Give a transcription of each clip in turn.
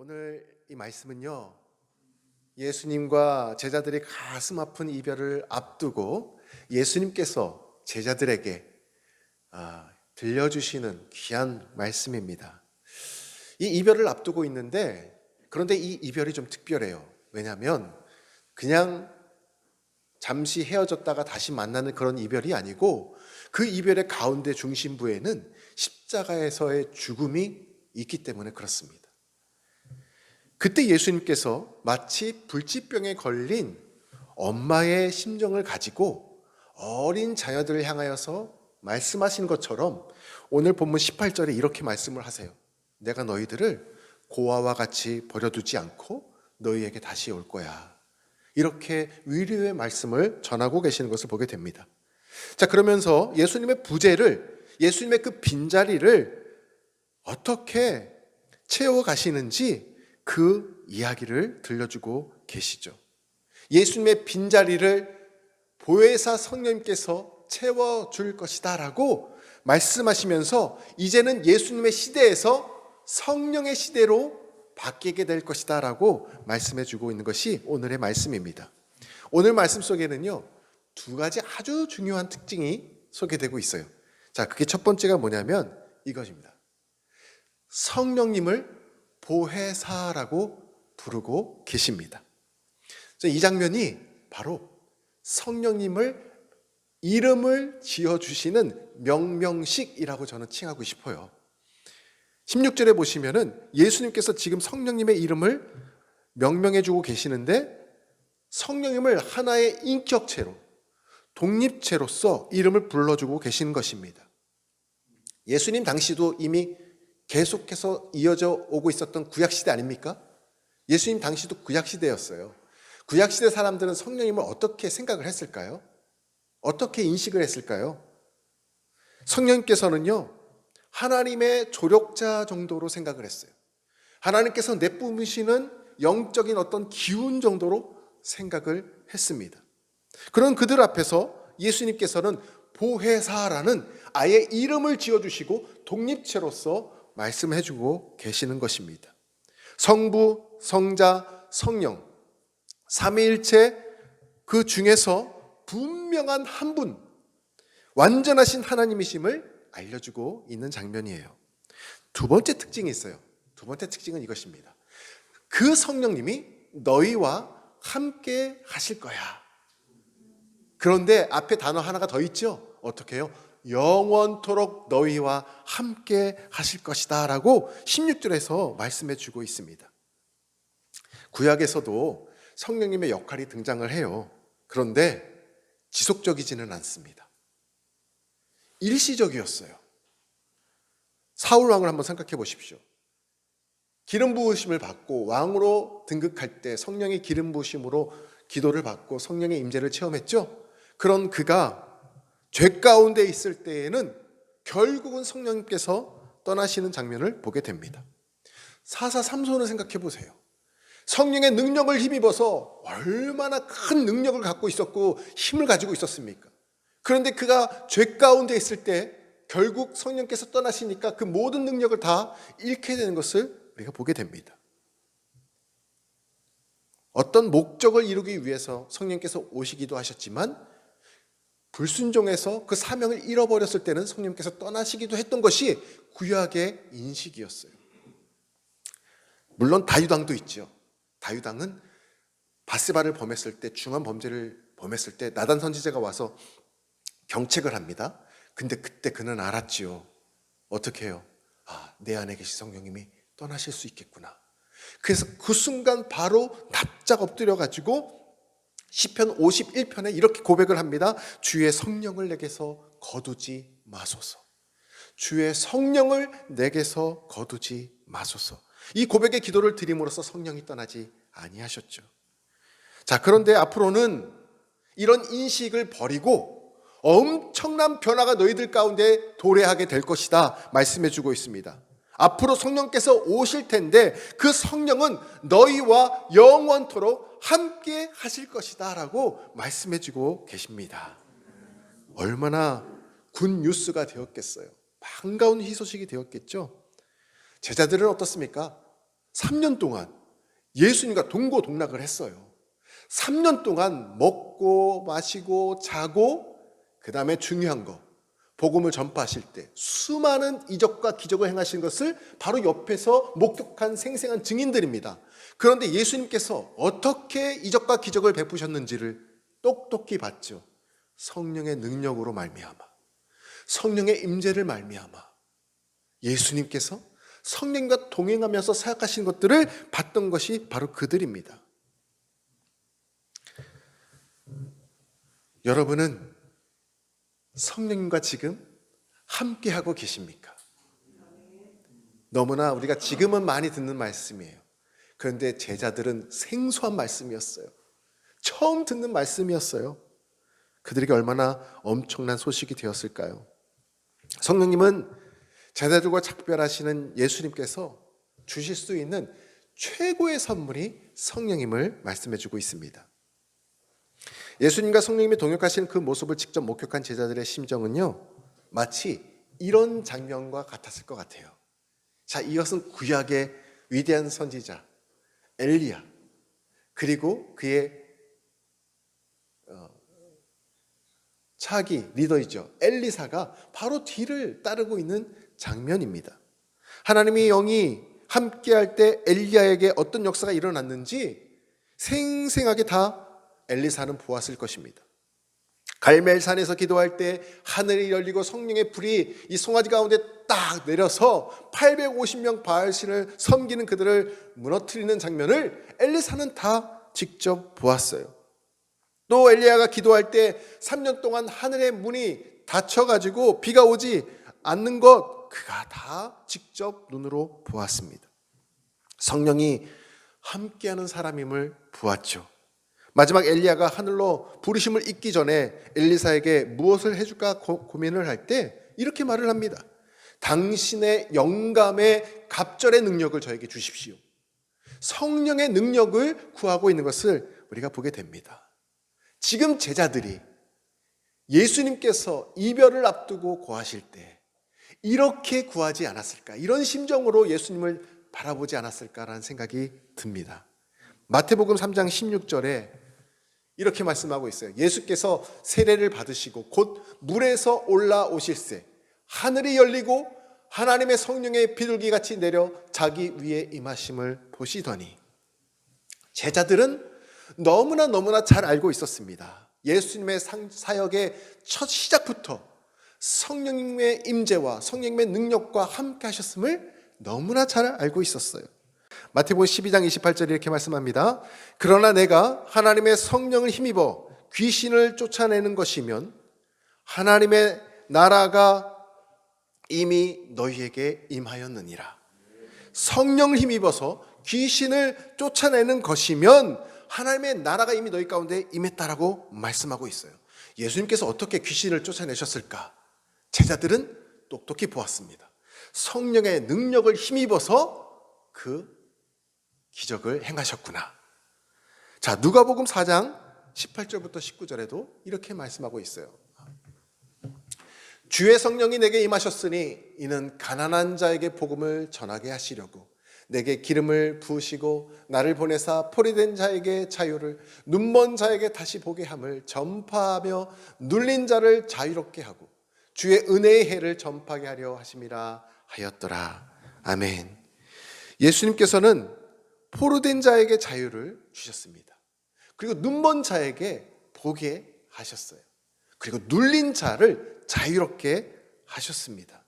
오늘 이 말씀은요, 예수님과 제자들이 가슴 아픈 이별을 앞두고 예수님께서 제자들에게 들려주시는 귀한 말씀입니다. 이 이별을 앞두고 있는데, 그런데 이 이별이 좀 특별해요. 왜냐하면 그냥 잠시 헤어졌다가 다시 만나는 그런 이별이 아니고, 그 이별의 가운데 중심부에는 십자가에서의 죽음이 있기 때문에 그렇습니다. 그때 예수님께서 마치 불치병에 걸린 엄마의 심정을 가지고 어린 자녀들을 향하여서 말씀하신 것처럼 오늘 본문 18절에 이렇게 말씀을 하세요. 내가 너희들을 고아와 같이 버려두지 않고 너희에게 다시 올 거야. 이렇게 위로의 말씀을 전하고 계시는 것을 보게 됩니다. 자, 그러면서 예수님의 부재를, 예수님의 그 빈자리를 어떻게 채워가시는지 그 이야기를 들려주고 계시죠. 예수님의 빈자리를 보혜사 성령님께서 채워줄 것이다 라고 말씀하시면서 이제는 예수님의 시대에서 성령의 시대로 바뀌게 될 것이다 라고 말씀해주고 있는 것이 오늘의 말씀입니다. 오늘 말씀 속에는요, 두 가지 아주 중요한 특징이 소개되고 있어요. 자, 그게 첫 번째가 뭐냐면 이것입니다. 성령님을 보혜사라고 부르고 계십니다. 이 장면이 바로 성령님을 이름을 지어주시는 명명식이라고 저는 칭하고 싶어요. 16절에 보시면은 예수님께서 지금 성령님의 이름을 명명해주고 계시는데, 성령님을 하나의 인격체로, 독립체로서 이름을 불러주고 계신 것입니다. 예수님 당시도 이미 계속해서 이어져 오고 있었던 구약시대 아닙니까? 예수님 당시도 구약시대였어요. 구약시대 사람들은 성령님을 어떻게 생각을 했을까요? 어떻게 인식을 했을까요? 성령님께서는요, 하나님의 조력자 정도로 생각을 했어요. 하나님께서 내뿜으시는 영적인 어떤 기운 정도로 생각을 했습니다. 그런 그들 앞에서 예수님께서는 보혜사라는 아예 이름을 지어주시고 독립체로서 말씀해주고 계시는 것입니다. 성부, 성자, 성령, 삼위일체 그 중에서 분명한 한 분, 완전하신 하나님이심을 알려주고 있는 장면이에요. 두 번째 특징이 있어요. 두 번째 특징은 이것입니다. 그 성령님이 너희와 함께 하실 거야. 그런데 앞에 단어 하나가 더 있죠? 어떻게 해요? 영원토록 너희와 함께 하실 것이다 라고 16절에서 말씀해 주고 있습니다. 구약에서도 성령님의 역할이 등장을 해요. 그런데 지속적이지는 않습니다. 일시적이었어요. 사울 왕을 한번 생각해 보십시오. 기름 부으심을 받고 왕으로 등극할 때 성령의 기름 부으심으로 기도를 받고 성령의 임재를 체험했죠. 그런 그가 죄 가운데 있을 때에는 결국은 성령님께서 떠나시는 장면을 보게 됩니다. 사사 삼손을 생각해 보세요. 성령의 능력을 힘입어서 얼마나 큰 능력을 갖고 있었고 힘을 가지고 있었습니까? 그런데 그가 죄 가운데 있을 때 결국 성령께서 떠나시니까 그 모든 능력을 다 잃게 되는 것을 우리가 보게 됩니다. 어떤 목적을 이루기 위해서 성령께서 오시기도 하셨지만 불순종해서 그 사명을 잃어버렸을 때는 성령께서 떠나시기도 했던 것이 구약의 인식이었어요. 물론 다윗왕도 있죠. 다윗왕은 바세바를 범했을 때, 중한 범죄를 범했을 때 나단 선지자가 와서 경책을 합니다. 근데 그때 그는 알았지요. 어떻게 해요? 내 안에 계신 성령님이 떠나실 수 있겠구나. 그래서 그 순간 바로 납작 엎드려가지고 시편 51편에 이렇게 고백을 합니다. 주의 성령을 내게서 거두지 마소서. 주의 성령을 내게서 거두지 마소서. 이 고백의 기도를 드림으로써 성령이 떠나지 아니하셨죠. 자, 그런데 앞으로는 이런 인식을 버리고 엄청난 변화가 너희들 가운데 도래하게 될 것이다 말씀해주고 있습니다. 앞으로 성령께서 오실 텐데 그 성령은 너희와 영원토록 함께 하실 것이다 라고 말씀해주고 계십니다. 얼마나 굿 뉴스가 되었겠어요. 반가운 희소식이 되었겠죠. 제자들은 어떻습니까? 3년 동안 예수님과 동고동락을 했어요. 3년 동안 먹고 마시고 자고, 그 다음에 중요한 거, 복음을 전파하실 때 수많은 이적과 기적을 행하신 것을 바로 옆에서 목격한 생생한 증인들입니다. 그런데 예수님께서 어떻게 이적과 기적을 베푸셨는지를 똑똑히 봤죠. 성령의 능력으로 말미암아, 성령의 임재를 말미암아 예수님께서 성령과 동행하면서 사역하신 것들을 봤던 것이 바로 그들입니다. 여러분은 성령님과 지금 함께하고 계십니까? 너무나 우리가 지금은 많이 듣는 말씀이에요. 그런데 제자들은 생소한 말씀이었어요. 처음 듣는 말씀이었어요. 그들에게 얼마나 엄청난 소식이 되었을까요? 성령님은 제자들과 작별하시는 예수님께서 주실 수 있는 최고의 선물이 성령님을 말씀해주고 있습니다. 예수님과 성령님이 동역하시는 그 모습을 직접 목격한 제자들의 심정은요, 마치 이런 장면과 같았을 것 같아요. 자, 이것은 구약의 위대한 선지자 엘리야, 그리고 그의 차기 리더이죠, 엘리사가 바로 뒤를 따르고 있는 장면입니다. 하나님의 영이 함께할 때 엘리야에게 어떤 역사가 일어났는지 생생하게 다 엘리사는 보았을 것입니다. 갈멜산에서 기도할 때 하늘이 열리고 성령의 불이 이 송아지 가운데 딱 내려서 850명 바알신을 섬기는 그들을 무너뜨리는 장면을 엘리사는 다 직접 보았어요. 또 엘리야가 기도할 때 3년 동안 하늘의 문이 닫혀가지고 비가 오지 않는 것, 그가 다 직접 눈으로 보았습니다. 성령이 함께하는 사람임을 보았죠. 마지막 엘리야가 하늘로 부르심을 잇기 전에 엘리사에게 무엇을 해줄까 고민을 할 때 이렇게 말을 합니다. 당신의 영감의 갑절의 능력을 저에게 주십시오. 성령의 능력을 구하고 있는 것을 우리가 보게 됩니다. 지금 제자들이 예수님께서 이별을 앞두고 고하실 때 이렇게 구하지 않았을까, 이런 심정으로 예수님을 바라보지 않았을까라는 생각이 듭니다. 마태복음 3장 16절에 이렇게 말씀하고 있어요. 예수께서 세례를 받으시고 곧 물에서 올라오실새 하늘이 열리고 하나님의 성령의 비둘기같이 내려 자기 위에 임하심을 보시더니, 제자들은 너무나 잘 알고 있었습니다. 예수님의 사역의 첫 시작부터 성령님의 임재와 성령님의 능력과 함께 하셨음을 너무나 잘 알고 있었어요. 마태복음 12장 28절에 이렇게 말씀합니다. 그러나 내가 하나님의 성령을 힘입어 귀신을 쫓아내는 것이면 하나님의 나라가 이미 너희에게 임하였느니라. 성령을 힘입어서 귀신을 쫓아내는 것이면 하나님의 나라가 이미 너희 가운데 임했다라고 말씀하고 있어요. 예수님께서 어떻게 귀신을 쫓아내셨을까? 제자들은 똑똑히 보았습니다. 성령의 능력을 힘입어서 그 기적을 행하셨구나. 자, 누가복음 4장 18절부터 19절에도 이렇게 말씀하고 있어요. 주의 성령이 내게 임하셨으니 이는 가난한 자에게 복음을 전하게 하시려고 내게 기름을 부으시고 나를 보내사 포로된 자에게 자유를, 눈먼 자에게 다시 보게 함을 전파하며 눌린 자를 자유롭게 하고 주의 은혜의 해를 전파하게 하려 하심이라 하였더라. 아멘. 예수님께서는 포로된 자에게 자유를 주셨습니다. 그리고 눈먼 자에게 보게 하셨어요. 그리고 눌린 자를 자유롭게 하셨습니다.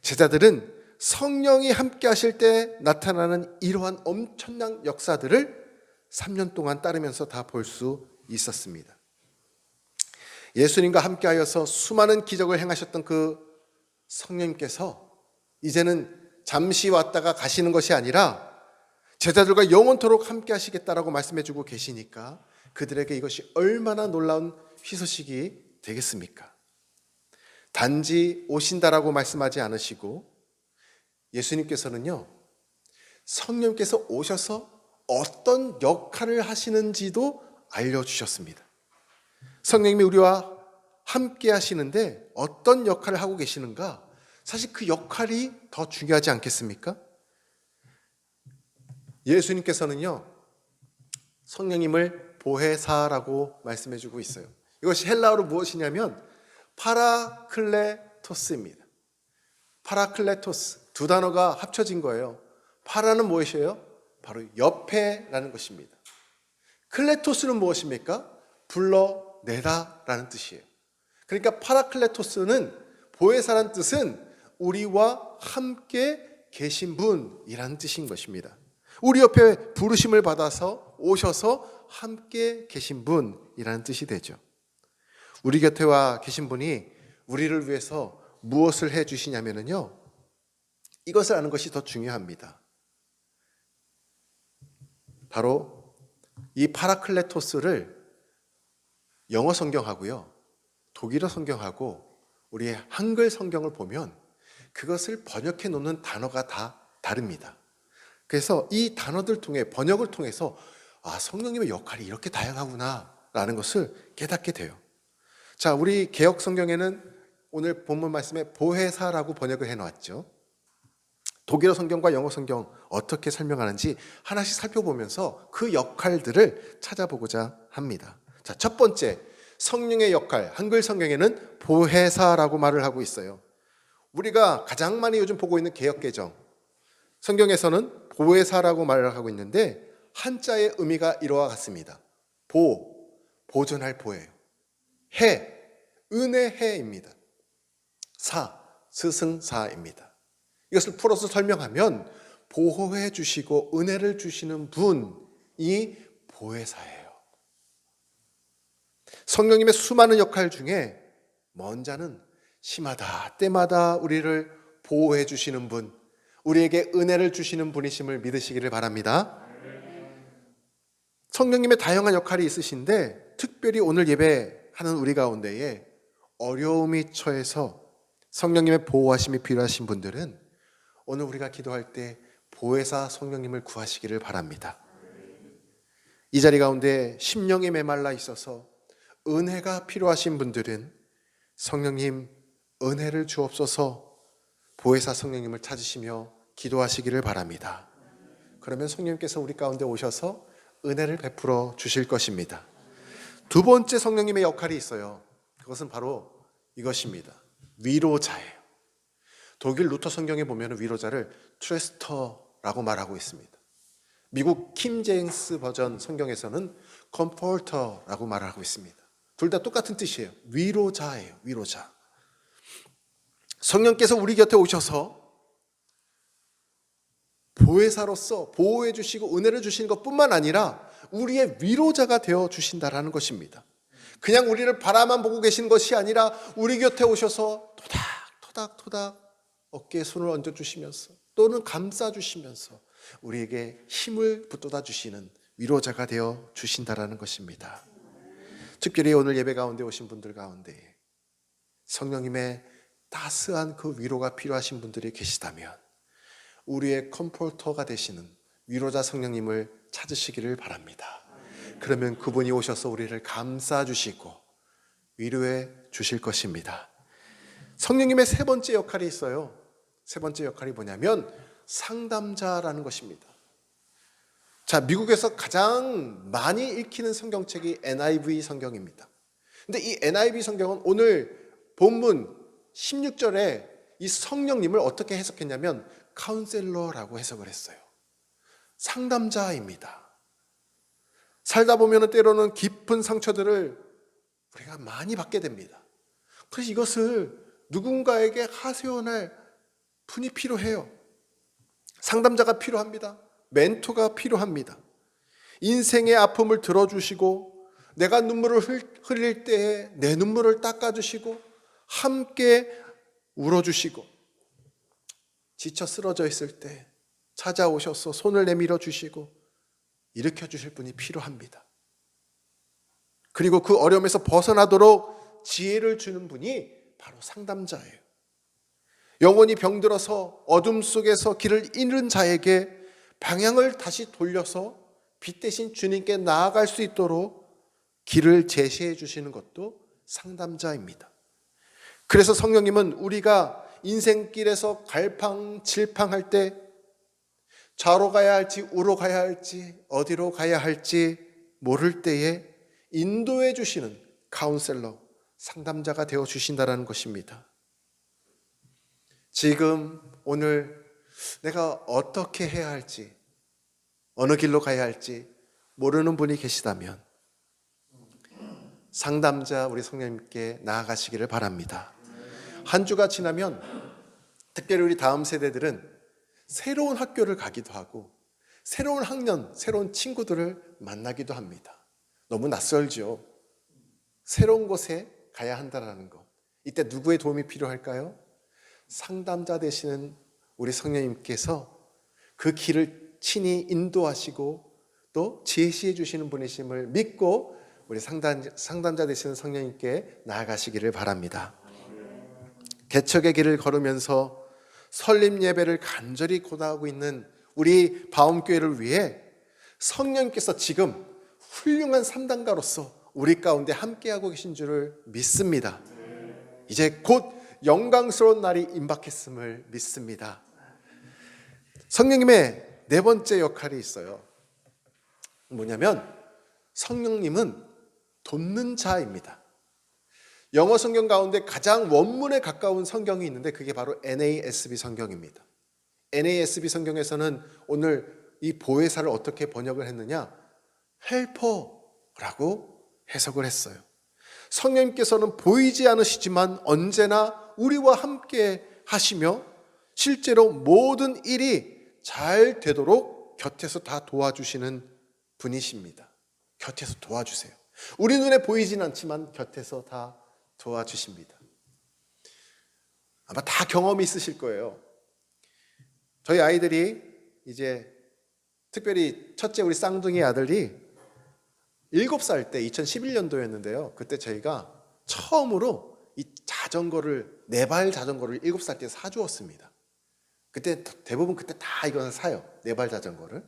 제자들은 성령이 함께 하실 때 나타나는 이러한 엄청난 역사들을 3년 동안 따르면서 다 볼 수 있었습니다. 예수님과 함께 하여서 수많은 기적을 행하셨던 그 성령님께서 이제는 잠시 왔다가 가시는 것이 아니라 제자들과 영원토록 함께 하시겠다라고 말씀해주고 계시니까 그들에게 이것이 얼마나 놀라운 희소식이 되겠습니까? 단지 오신다라고 말씀하지 않으시고 예수님께서는요, 성령께서 오셔서 어떤 역할을 하시는지도 알려주셨습니다. 성령님이 우리와 함께 하시는데 어떤 역할을 하고 계시는가? 사실 그 역할이 더 중요하지 않겠습니까? 예수님께서는요, 성령님을 보혜사라고 말씀해 주고 있어요. 이것이 헬라어로 무엇이냐면 파라클레토스입니다. 파라클레토스, 두 단어가 합쳐진 거예요. 파라는 무엇이에요? 바로 옆에라는 것입니다. 클레토스는 무엇입니까? 불러내다라는 뜻이에요. 그러니까 파라클레토스는, 보혜사라는 뜻은 우리와 함께 계신 분이라는 뜻인 것입니다. 우리 옆에 부르심을 받아서 오셔서 함께 계신 분이라는 뜻이 되죠. 우리 곁에 와 계신 분이 우리를 위해서 무엇을 해 주시냐면요, 이것을 아는 것이 더 중요합니다. 바로 이 파라클레토스를 영어 성경하고요, 독일어 성경하고 우리의 한글 성경을 보면 그것을 번역해 놓는 단어가 다 다릅니다. 그래서 이 단어들 통해, 번역을 통해서 성령님의 역할이 이렇게 다양하구나 라는 것을 깨닫게 돼요. 자, 우리 개역 성경에는 오늘 본문 말씀에 보혜사라고 번역을 해놓았죠. 독일어 성경과 영어 성경 어떻게 설명하는지 하나씩 살펴보면서 그 역할들을 찾아보고자 합니다. 자, 첫 번째, 성령의 역할, 한글 성경에는 보혜사라고 말을 하고 있어요. 우리가 가장 많이 요즘 보고 있는 개역개정 성경에서는 보혜사라고 말을 하고 있는데, 한자의 의미가 이와 같습니다. 보존할 보예요. 해, 은혜해입니다. 스승사입니다. 이것을 풀어서 설명하면 보호해 주시고 은혜를 주시는 분이 보혜사예요. 성령님의 수많은 역할 중에 먼저는 시마다 때마다 우리를 보호해 주시는 분, 우리에게 은혜를 주시는 분이심을 믿으시기를 바랍니다. 성령님의 다양한 역할이 있으신데, 특별히 오늘 예배하는 우리 가운데에 어려움이 처해서 성령님의 보호하심이 필요하신 분들은 오늘 우리가 기도할 때 보혜사 성령님을 구하시기를 바랍니다. 이 자리 가운데 심령이 메말라 있어서 은혜가 필요하신 분들은 성령님 은혜를 주옵소서, 보혜사 성령님을 찾으시며 기도하시기를 바랍니다. 그러면 성령님께서 우리 가운데 오셔서 은혜를 베풀어 주실 것입니다. 두 번째 성령님의 역할이 있어요. 그것은 바로 이것입니다. 위로자예요. 독일 루터 성경에 보면 위로자를 트레스터라고 말하고 있습니다. 미국 킴 제임스 버전 성경에서는 컴포터라고 말하고 있습니다. 둘 다 똑같은 뜻이에요. 위로자예요. 위로자. 성령께서 우리 곁에 오셔서 보혜사로서 보호해 주시고 은혜를 주시는 것뿐만 아니라 우리의 위로자가 되어 주신다라는 것입니다. 그냥 우리를 바라만 보고 계신 것이 아니라 우리 곁에 오셔서 토닥토닥 어깨에 손을 얹어 주시면서 또는 감싸 주시면서 우리에게 힘을 북돋아 주시는 위로자가 되어 주신다라는 것입니다. 특별히 오늘 예배 가운데 오신 분들 가운데 성령님의 따스한 그 위로가 필요하신 분들이 계시다면 우리의 컴포터가 되시는 위로자 성령님을 찾으시기를 바랍니다. 그러면 그분이 오셔서 우리를 감싸 주시고 위로해 주실 것입니다. 성령님의 세 번째 역할이 있어요. 세 번째 역할이 뭐냐면 상담자라는 것입니다. 자, 미국에서 가장 많이 읽히는 성경책이 NIV 성경입니다. 근데 이 NIV 성경은 오늘 본문 16절에 이 성령님을 어떻게 해석했냐면 카운셀러라고 해석을 했어요. 상담자입니다. 살다 보면 때로는 깊은 상처들을 우리가 많이 받게 됩니다. 그래서 이것을 누군가에게 하소연할 분이 필요해요. 상담자가 필요합니다. 멘토가 필요합니다. 인생의 아픔을 들어주시고 내가 눈물을 흘릴 때에 내 눈물을 닦아주시고 함께 울어주시고 지쳐 쓰러져 있을 때 찾아오셔서 손을 내밀어 주시고 일으켜 주실 분이 필요합니다. 그리고 그 어려움에서 벗어나도록 지혜를 주는 분이 바로 상담자예요. 영혼이 병들어서 어둠 속에서 길을 잃은 자에게 방향을 다시 돌려서 빛 대신 주님께 나아갈 수 있도록 길을 제시해 주시는 것도 상담자입니다. 그래서 성령님은 우리가 인생길에서 갈팡질팡할 때 좌로 가야 할지 우로 가야 할지 어디로 가야 할지 모를 때에 인도해 주시는 카운셀러, 상담자가 되어 주신다라는 것입니다. 지금 오늘 내가 어떻게 해야 할지, 어느 길로 가야 할지 모르는 분이 계시다면 상담자 우리 성령님께 나아가시기를 바랍니다. 한 주가 지나면 특별히 우리 다음 세대들은 새로운 학교를 가기도 하고 새로운 학년, 새로운 친구들을 만나기도 합니다. 너무 낯설죠. 새로운 곳에 가야 한다는 것. 이때 누구의 도움이 필요할까요? 상담자 되시는 우리 성령님께서 그 길을 친히 인도하시고 또 제시해 주시는 분이심을 믿고 우리 상담자 되시는 성령님께 나아가시기를 바랍니다. 개척의 길을 걸으면서 설립 예배를 간절히 고대하고 있는 우리 바움교회를 위해 성령님께서 지금 훌륭한 산당가로서 우리 가운데 함께하고 계신 줄을 믿습니다. 이제 곧 영광스러운 날이 임박했음을 믿습니다. 성령님의 네 번째 역할이 있어요. 뭐냐면 성령님은 돕는 자입니다. 영어 성경 가운데 가장 원문에 가까운 성경이 있는데 그게 바로 NASB 성경입니다. NASB 성경에서는 오늘 이 보혜사를 어떻게 번역을 했느냐? 헬퍼라고 해석을 했어요. 성령님께서는 보이지 않으시지만 언제나 우리와 함께 하시며 실제로 모든 일이 잘 되도록 곁에서 다 도와주시는 분이십니다. 곁에서 도와주세요. 우리 눈에 보이진 않지만 곁에서 다 도와주십니다. 아마 다 경험이 있으실 거예요. 저희 아이들이 이제 특별히 첫째 우리 쌍둥이 아들이 7살 때 2011년도였는데요. 그때 저희가 처음으로 이 자전거를, 네발 자전거를 7살 때 사주었습니다. 그때 대부분 그때 다 이거는 사요. 네발 자전거를.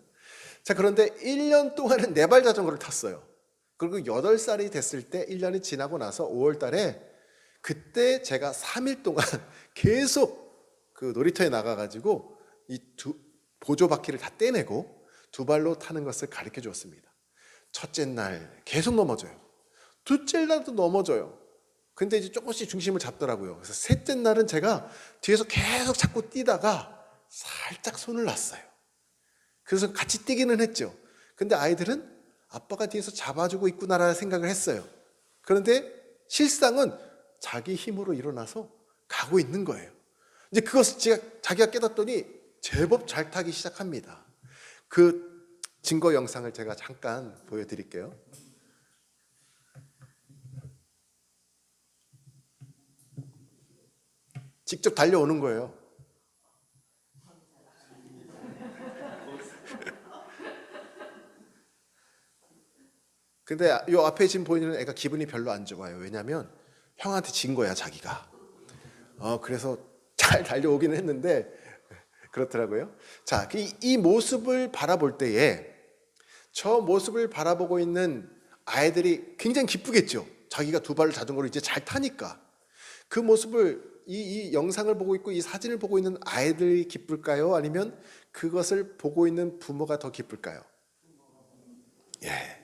자, 그런데 1년 동안은 네발 자전거를 탔어요. 그리고 8살이 됐을 때 1년이 지나고 나서 5월 달에 그때 제가 3일 동안 계속 그 놀이터에 나가가지고 이 보조 바퀴를 다 떼내고 두 발로 타는 것을 가르쳐 주었습니다. 첫째 날 계속 넘어져요. 둘째 날도 넘어져요. 근데 이제 조금씩 중심을 잡더라고요. 그래서 셋째 날은 제가 뒤에서 계속 자꾸 뛰다가 살짝 손을 놨어요. 그래서 같이 뛰기는 했죠. 근데 아이들은 아빠가 뒤에서 잡아주고 있구나라는 생각을 했어요. 그런데 실상은 자기 힘으로 일어나서 가고 있는 거예요. 이제 그것을 자기가 깨닫더니 제법 잘 타기 시작합니다. 그 증거 영상을 제가 잠깐 보여드릴게요. 직접 달려오는 거예요. 근데 요 앞에 지금 보이는 애가 기분이 별로 안 좋아요. 왜냐하면 형한테 진 거야, 자기가. 그래서 잘 달려오긴 했는데 그렇더라고요. 자, 이 모습을 바라볼 때에 저 모습을 바라보고 있는 아이들이 굉장히 기쁘겠죠. 자기가 두 발을 자전거로 이제 잘 타니까. 그 모습을 이 영상을 보고 있고 이 사진을 보고 있는 아이들이 기쁠까요? 아니면 그것을 보고 있는 부모가 더 기쁠까요? 예.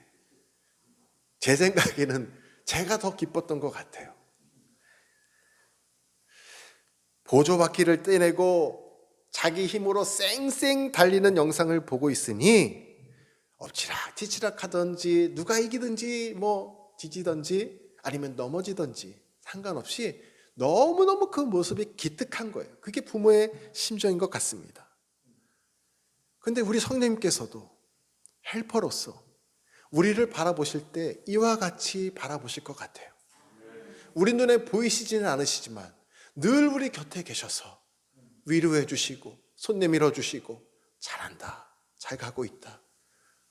제 생각에는 제가 더 기뻤던 것 같아요. 보조바퀴를 떼내고 자기 힘으로 쌩쌩 달리는 영상을 보고 있으니 엎치락 뒤치락 하든지 누가 이기든지 뭐 뒤지든지 아니면 넘어지든지 상관없이 너무너무 그 모습이 기특한 거예요. 그게 부모의 심정인 것 같습니다. 그런데 우리 성령님께서도 헬퍼로서 우리를 바라보실 때 이와 같이 바라보실 것 같아요. 우리 눈에 보이시지는 않으시지만 늘 우리 곁에 계셔서 위로해 주시고 손 내밀어 주시고 잘한다, 잘 가고 있다,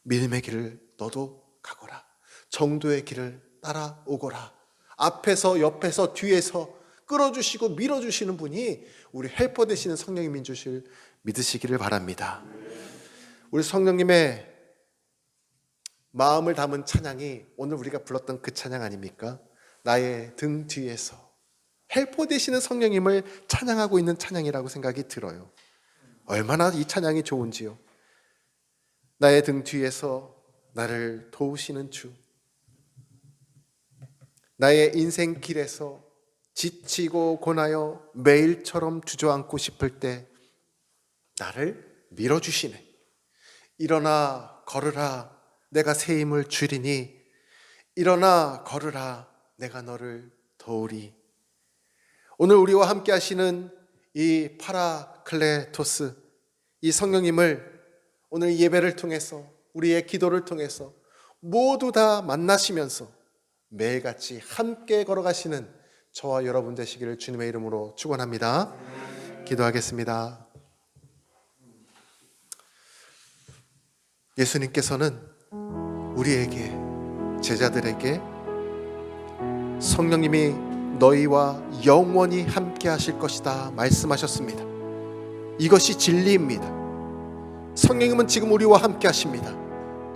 믿음의 길을 너도 가거라, 정도의 길을 따라오거라, 앞에서 옆에서 뒤에서 끌어주시고 밀어주시는 분이 우리 헬퍼 되시는 성령님인 줄 믿으시기를 바랍니다. 우리 성령님의 마음을 담은 찬양이 오늘 우리가 불렀던 그 찬양 아닙니까? 나의 등 뒤에서 헬퍼 되시는 성령님을 찬양하고 있는 찬양이라고 생각이 들어요. 얼마나 이 찬양이 좋은지요. 나의 등 뒤에서 나를 도우시는 주, 나의 인생길에서 지치고 고나여 매일처럼 주저앉고 싶을 때 나를 밀어주시네. 일어나 걸으라, 내가 새 힘을 주리니. 일어나 걸으라, 내가 너를 도우리. 오늘 우리와 함께 하시는 이 파라클레토스, 이 성령님을 오늘 예배를 통해서, 우리의 기도를 통해서 모두 다 만나시면서 매일같이 함께 걸어가시는 저와 여러분 되시기를 주님의 이름으로 축원합니다. 기도하겠습니다. 예수님께서는 우리에게, 제자들에게 성령님이 너희와 영원히 함께 하실 것이다 말씀하셨습니다. 이것이 진리입니다. 성령님은 지금 우리와 함께 하십니다.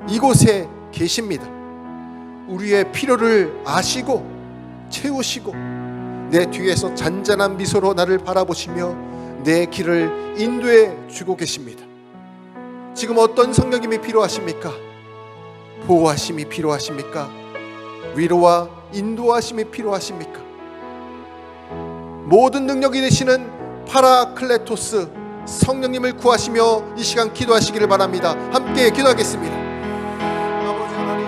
이곳에 계십니다. 우리의 필요를 아시고 채우시고 내 뒤에서 잔잔한 미소로 나를 바라보시며 내 길을 인도해 주고 계십니다. 지금 어떤 성령님이 필요하십니까? 보호하심이 필요하십니까? 위로와 인도하심이 필요하십니까? 모든 능력이 되시는 파라클레토스 성령님을 구하시며 이 시간 기도하시기를 바랍니다. 함께 기도하겠습니다. 아버지 하나님,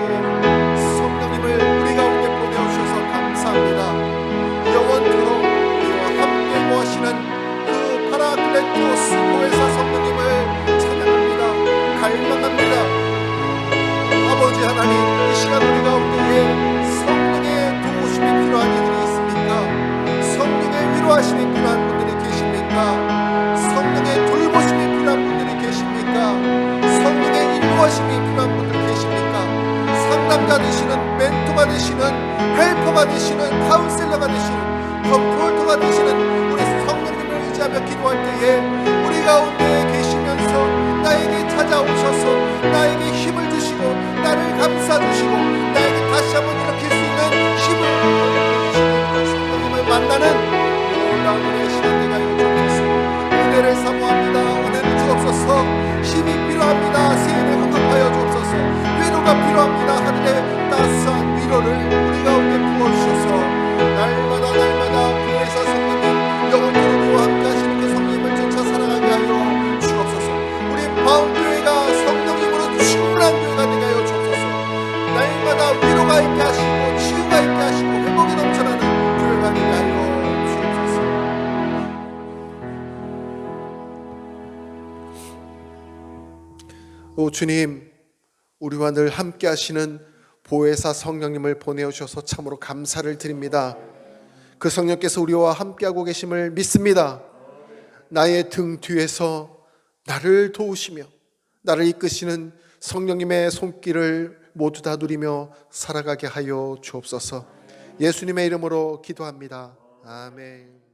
성령님을 우리 가운데 보내주셔서 감사합니다. 영원토록 우리와 함께 구하시는 그 파라클레토스 보혜사 성령님을 찬양합니다. 갈망합니다. 아버지 하나님, 이 시간 우리 가운데에 성령의 도우심이 필요한 이들이 있습니까? 성령의 위로하심이 필요한 분들이 계십니까? 성령의 돌보심이 필요한 분들이 계십니까? 성령의 인도하심이 필요한 분들이 계십니까? 상담가 되시는, 멘토가 되시는, 헬퍼가 되시는, 카운셀러가 되시는, 컴포터가 되시는 우리 성령님을 의지하며 기도할 때에 우리 가운데 계시면서 나에게 찾아오셔서 나에게 힘을 주시고 나를 감싸주시고 나에게 다시 한번 일으킬 수 있는 힘을 주시는 성령님을 만나는 놀라운 은혜의 시간 되게 하여 주옵소서. 은혜를 사모합니다. 은혜를 주옵소서. 힘이 필요합니다. 세례를 공급하여 주옵소서. 위로가 필요합니다. 하늘의 따스한 위로를 우리 가운데 부어주셔서 날마다 보혜사 성령님, 영원토록 우리와 함께 하시는 그 성령님을 쫓아 살아가게 하여 주옵소서. 우리 마음교회가 성령님으로 충분한 교회가 되게 하여 주옵소서. 날마다 위로가 있게 하시고 치유가 있게 하시고 회복이 넘쳐나는 교회가 되게 하여 주옵소서. 오 주님, 우리와 늘 함께 하시는 보혜사 성령님을 보내주셔서 참으로 감사를 드립니다. 그 성령께서 우리와 함께하고 계심을 믿습니다. 나의 등 뒤에서 나를 도우시며 나를 이끄시는 성령님의 손길을 모두 다 누리며 살아가게 하여 주옵소서. 예수님의 이름으로 기도합니다. 아멘.